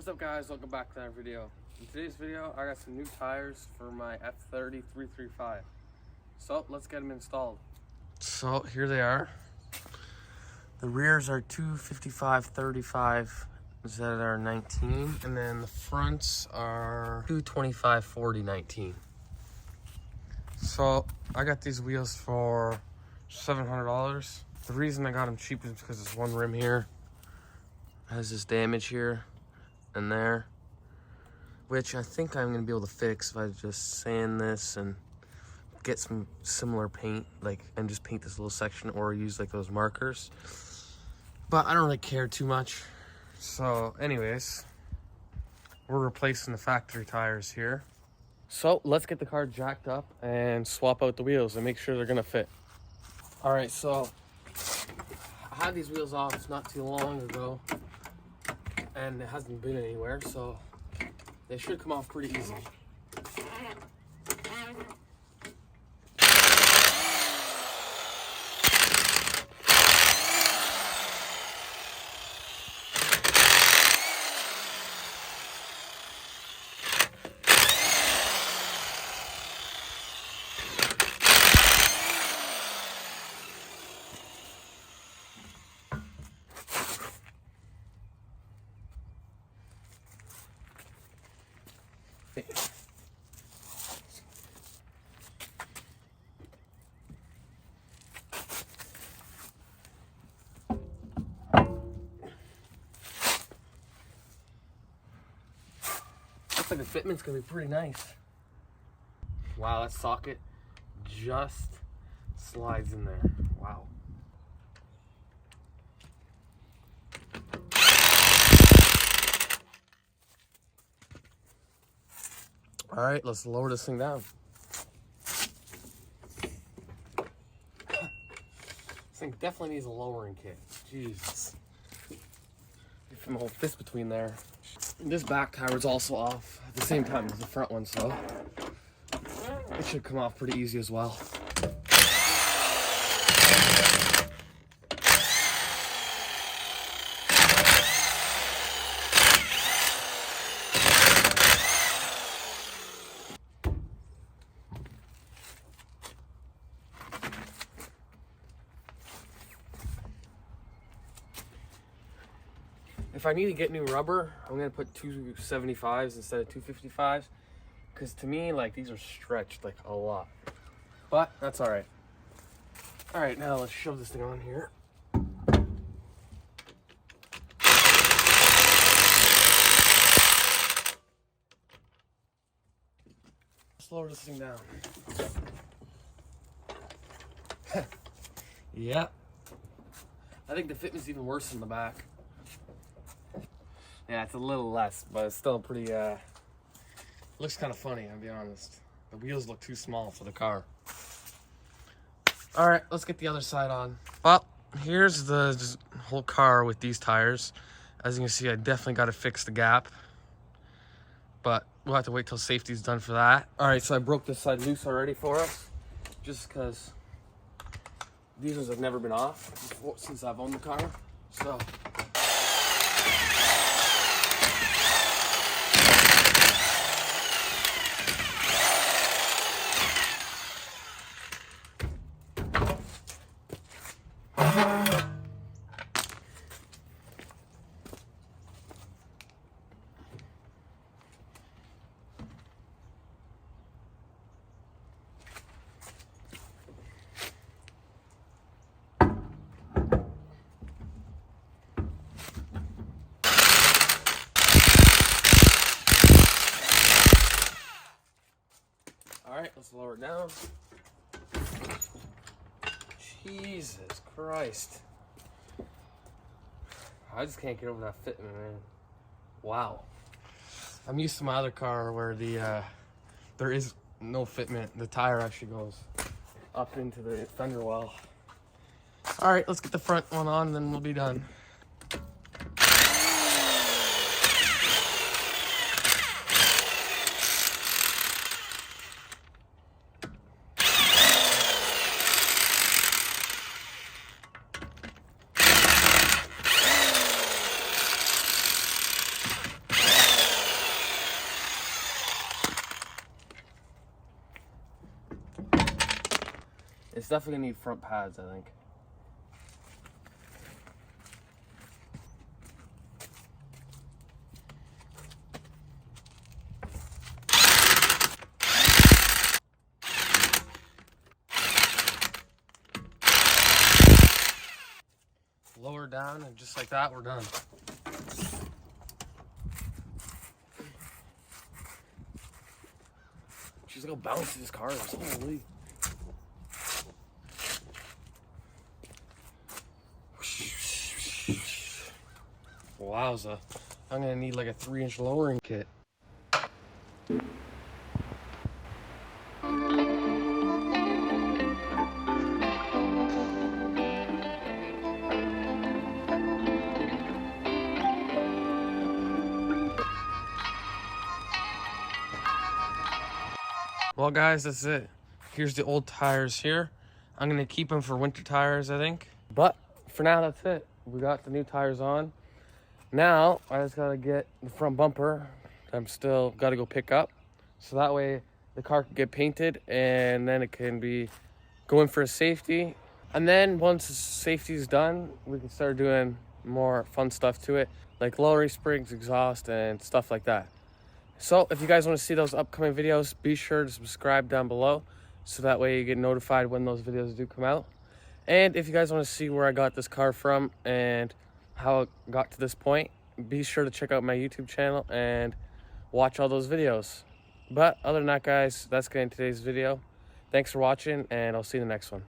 What's up guys, welcome back to another video. In today's video I got some new tires for my F30 335. So let's get them installed. So here they are. The rears are 255/35 ZR19 and then the fronts are 225/40/19. So I got these wheels for $700. The reason I got them cheap is because this one rim here has this damage here and there, which I think I'm gonna be able to fix if I just sand this and get some similar paint, and just paint this little section or use like those markers. But I don't really care too much. So anyways, we're replacing the factory tires here. So let's get the car jacked up and swap out the wheels and make sure they're gonna fit. All right, so I had these wheels off not too long ago and it hasn't been anywhere, so they should come off pretty easy. Looks like the fitment's gonna be pretty nice. Wow, that socket just slides in there. Wow. All right, let's lower this thing down. This thing definitely needs a lowering kit. Jesus. Get my whole fist between there. This back tire is also off at the same time as the front one, so it should come off pretty easy as well. If I need to get new rubber, I'm gonna put 275s instead of 255s, because to me, these are stretched a lot. But that's all right. All right, now let's shove this thing on here. Let's lower this thing down. Yeah. I think the fitment's even worse in the back. Yeah, it's a little less, but it's still pretty, looks kind of funny, I'll be honest. The wheels look too small for the car. All right, let's get the other side on. Well, here's the whole car with these tires. As you can see, I definitely got to fix the gap, but we'll have to wait till safety's done for that. All right, so I broke this side loose already for us, just because these ones have never been off before, since I've owned the car, so. All right, let's lower it down. Jesus Christ. I just can't get over that fitment, man. Wow. I'm used to my other car where there is no fitment. The tire actually goes up into the fender well. All right, let's get the front one on and then we'll be done. It's definitely gonna need front pads, I think. Lower down, and just like that, we're done. She's gonna bounce this car. Holy. Wowza. I'm gonna need like a 3-inch lowering kit. Well guys, that's it. Here's the old tires here. I'm gonna keep them for winter tires, I think. But for now, that's it. We got the new tires on. Now, I just gotta get the front bumper. I'm still gotta go pick up. So that way the car can get painted and then it can be going for a safety. And then once the safety is done, we can start doing more fun stuff to it, like lowering springs, exhaust, and stuff like that. So if you guys want to see those upcoming videos, be sure to subscribe down below so that way you get notified when those videos do come out. And if you guys want to see where I got this car from and how it got to this point, be sure to check out my YouTube channel and watch all those videos. But other than that, guys, that's going to today's video. Thanks for watching, and I'll see you in the next one.